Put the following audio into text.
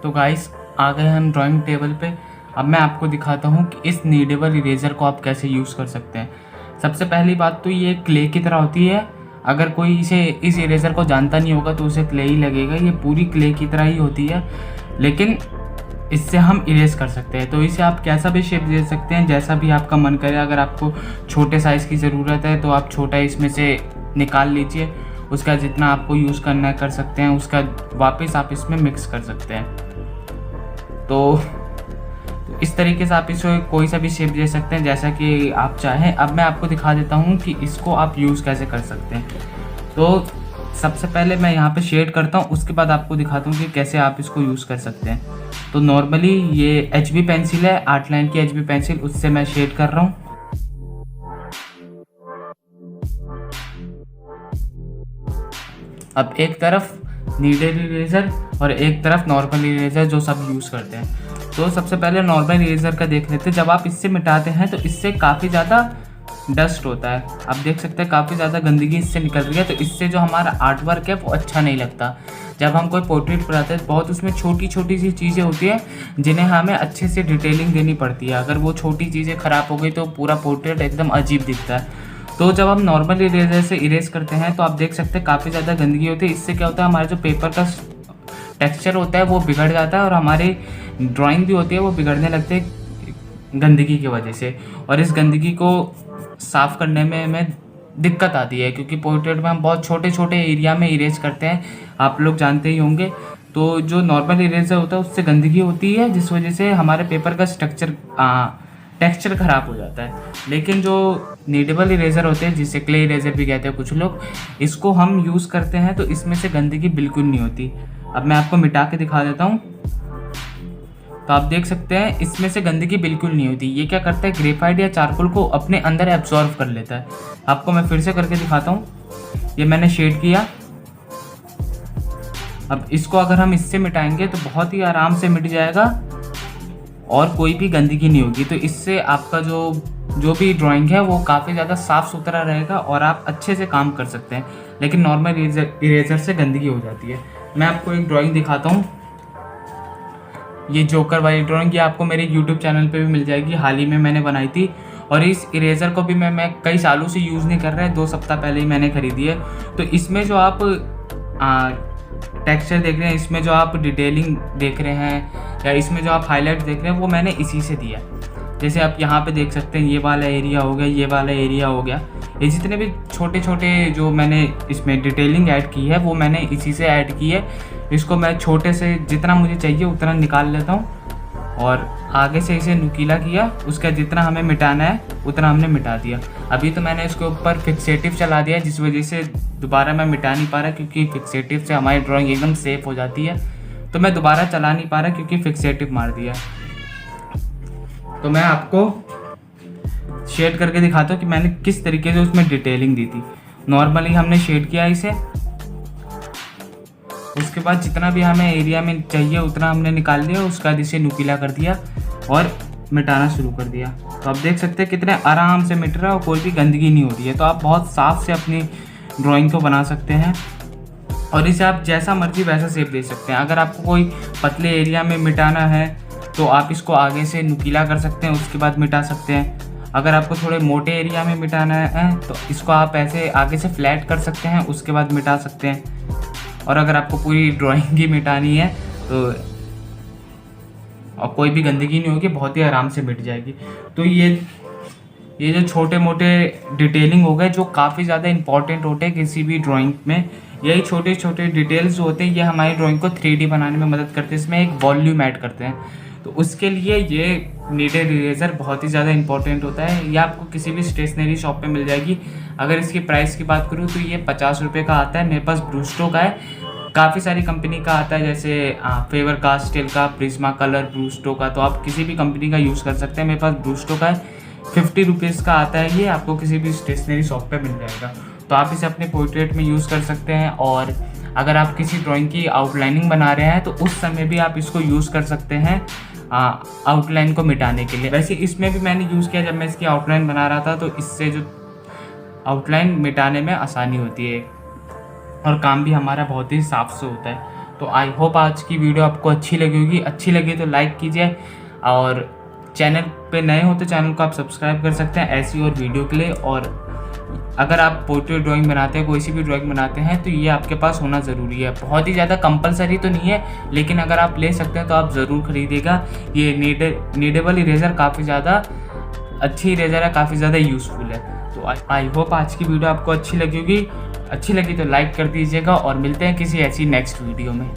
तो गाइस आ गए हम ड्राइंग टेबल पे। अब मैं आपको दिखाता हूँ कि इस नीडेबल इरेज़र को आप कैसे यूज़ कर सकते हैं। सबसे पहली बात तो ये क्ले की तरह होती है। अगर कोई इस इरेज़र को जानता नहीं होगा तो उसे क्ले ही लगेगा। ये पूरी क्ले की तरह ही होती है, लेकिन इससे हम इरेज कर सकते हैं। तो इसे आप कैसा भी शेप दे सकते हैं, जैसा भी आपका मन करे। अगर आपको छोटे साइज़ की ज़रूरत है तो आप छोटा इसमें से निकाल लीजिए, उसका जितना आपको यूज़ करना है कर सकते हैं, उसका वापस आप इसमें मिक्स कर सकते हैं। तो इस तरीके से आप इसको कोई सा भी शेप दे सकते हैं जैसा कि आप चाहें। अब मैं आपको दिखा देता हूँ कि इसको आप यूज़ कैसे कर सकते हैं। तो सबसे पहले मैं यहाँ पे शेड करता हूँ, उसके बाद आपको दिखाता हूँ कि कैसे आप इसको यूज़ कर सकते हैं। तो नॉर्मली ये HB पेंसिल है, आर्ट लाइन की HB पेंसिल, उससे मैं शेड कर रहा हूँ। अब एक तरफ नीडेड इरेजर और एक तरफ नॉर्मल इरेजर जो सब यूज़ करते हैं। तो सबसे पहले नॉर्मल इरेजर का देख लेते हैं। जब आप इससे मिटाते हैं तो इससे काफ़ी ज़्यादा डस्ट होता है। आप देख सकते हैं काफ़ी ज़्यादा गंदगी इससे निकल रही है। तो इससे जो हमारा आर्ट वर्क है वो अच्छा नहीं लगता। जब हम कोई पोर्ट्रेट बनाते हैं तो बहुत उसमें छोटी छोटी सी चीज़ें होती हैं जिन्हें हमें अच्छे से डिटेलिंग देनी पड़ती है। अगर वो छोटी चीज़ें ख़राब हो गई तो पूरा पोर्ट्रेट एकदम अजीब दिखता है। तो जब हम नॉर्मल इरेजर से इरेज करते हैं तो आप देख सकते हैं काफ़ी ज़्यादा गंदगी होती है। इससे क्या होता है, हमारा जो पेपर का टेक्सचर होता है वो बिगड़ जाता है और हमारी ड्राइंग भी होती है वो बिगड़ने लगती है गंदगी की वजह से। और इस गंदगी को साफ़ करने में हमें दिक्कत आती है, क्योंकि पोर्ट्रेट में हम बहुत छोटे छोटे एरिया में इरेज करते हैं, आप लोग जानते ही होंगे। तो जो नॉर्मल इरेजर होता है उससे गंदगी होती है, जिस वजह से हमारे पेपर का टेक्सचर ख़राब हो जाता है। लेकिन जो नीडेबल इरेज़र होते हैं, जिसे क्ले इरेज़र भी कहते हैं कुछ लोग, इसको हम यूज़ करते हैं तो इसमें से गंदगी बिल्कुल नहीं होती। अब मैं आपको मिटा के दिखा देता हूँ। तो आप देख सकते हैं इसमें से गंदगी बिल्कुल नहीं होती। ये क्या करता है, ग्रेफाइट या चारकोल को अपने अंदर एब्जॉर्व कर लेता है। आपको मैं फिर से करके दिखाता हूँ। ये मैंने शेड किया। अब इसको अगर हम इससे मिटाएंगे तो बहुत ही आराम से मिट जाएगा और कोई भी गंदगी नहीं होगी। तो इससे आपका जो भी ड्राइंग है वो काफ़ी ज़्यादा साफ़ सुथरा रहेगा और आप अच्छे से काम कर सकते हैं। लेकिन नॉर्मल इरेजर से गंदगी हो जाती है। मैं आपको एक ड्राइंग दिखाता हूँ। ये जोकर वाली ड्राइंग, ये आपको मेरे YouTube चैनल पे भी मिल जाएगी। हाल ही में मैंने बनाई थी और इस इरेज़र को भी मैं कई सालों से यूज़ नहीं कर रहा है, 2 सप्ताह पहले ही मैंने ख़रीदी है। तो इसमें जो आप टेक्सचर देख रहे हैं, इसमें जो आप डिटेलिंग देख रहे हैं या इसमें जो आप हाईलाइट देख रहे हैं वो मैंने इसी से दिया। जैसे आप यहाँ पे देख सकते हैं, ये वाला एरिया हो गया, ये वाला एरिया हो गया। ये जितने भी छोटे छोटे जो मैंने इसमें डिटेलिंग ऐड की है वो मैंने इसी से ऐड की है। इसको मैं छोटे से जितना मुझे चाहिए उतना निकाल लेता हूँ और आगे से इसे नुकीला किया। उसका जितना हमें मिटाना है उतना हमने मिटा दिया। अभी तो मैंने इसके ऊपर फिक्सेटिव चला दिया, जिस वजह से दोबारा मैं मिटा नहीं पा रहा, क्योंकि फिक्सेटिव से हमारी ड्राइंग एकदम सेफ हो जाती है। तो मैं दोबारा चला नहीं पा रहा क्योंकि फिक्सेटिव मार दिया। तो मैं आपको शेड करके दिखाता हूँ कि मैंने किस तरीके से उसमें डिटेलिंग दी थी। नॉर्मली हमने शेड किया इसे, उसके बाद जितना भी हमें एरिया में चाहिए उतना हमने निकाल लिया, उसके बाद इसे नुकीला कर दिया और मिटाना शुरू कर दिया। तो आप देख सकते हैं कितने आराम से मिट रहा है और कोई भी गंदगी नहीं हो रही है। तो आप बहुत साफ से अपनी ड्राइंग को बना सकते हैं और इसे आप जैसा मर्जी वैसा शेप दे सकते हैं। अगर आपको कोई पतले एरिया में मिटाना है तो आप इसको आगे से नुकीला कर सकते हैं, उसके बाद मिटा सकते हैं। अगर आपको थोड़े मोटे एरिया में मिटाना है तो इसको आप ऐसे आगे से फ्लैट कर सकते हैं, उसके बाद मिटा सकते हैं। और अगर आपको पूरी ड्राइंग ही मिटानी है तो और कोई भी गंदगी नहीं होगी, बहुत ही आराम से मिट जाएगी। तो ये जो छोटे मोटे डिटेलिंग हो गए जो काफ़ी ज़्यादा इंपॉर्टेंट होते हैं किसी भी ड्राइंग में, यही छोटे छोटे डिटेल्स जो होते हैं ये हमारी ड्राइंग को 3D बनाने में मदद करते हैं। इसमें एक वॉल्यूम ऐड करते हैं, तो उसके लिए ये नीडेड इरेज़र बहुत ही ज़्यादा इंपॉर्टेंट होता है। ये आपको किसी भी स्टेशनरी शॉप पे मिल जाएगी। अगर इसकी प्राइस की बात करूँ तो ये 50 रुपये का आता है। मेरे पास ब्रूस्टो का है, काफ़ी सारी कंपनी का आता है, जैसे फेवर कास्टेल का, प्रिज्मा कलर, ब्रूस्टो का। तो आप किसी भी कंपनी का यूज़ कर सकते हैं। मेरे पास ब्रूस्टो का है, 50 रुपीज़ का आता है। ये आपको किसी भी स्टेशनरी शॉप पे मिल जाएगा। तो आप इसे अपने पोर्ट्रेट में यूज़ कर सकते हैं। और अगर आप किसी ड्राइंग की आउटलाइनिंग बना रहे हैं तो उस समय भी आप इसको यूज़ कर सकते हैं आउटलाइन को मिटाने के लिए। वैसे इसमें भी मैंने यूज़ किया, जब मैं इसकी आउटलाइन बना रहा था तो इससे जो आउटलाइन मिटाने में आसानी होती है और काम भी हमारा बहुत ही साफ से होता है। तो आई होप आज की वीडियो आपको अच्छी लगी होगी। अच्छी लगी तो लाइक कीजिए, और चैनल पे नए हो तो चैनल को आप सब्सक्राइब कर सकते हैं ऐसी और वीडियो के लिए। और अगर आप पोर्ट्रेट ड्राइंग बनाते हैं, कोई सी भी ड्राइंग बनाते हैं, तो ये आपके पास होना ज़रूरी है। बहुत ही ज़्यादा कंपलसरी तो नहीं है, लेकिन अगर आप ले सकते हैं तो आप ज़रूर खरीदिएगा। ये नीडेबल इरेज़र काफ़ी ज़्यादा अच्छी इरेज़र है, काफ़ी ज़्यादा यूज़फुल है। तो आई होप आज की वीडियो आपको अच्छी लगी होगी। अच्छी लगी तो लाइक कर दीजिएगा, और मिलते हैं किसी ऐसी नेक्स्ट वीडियो में।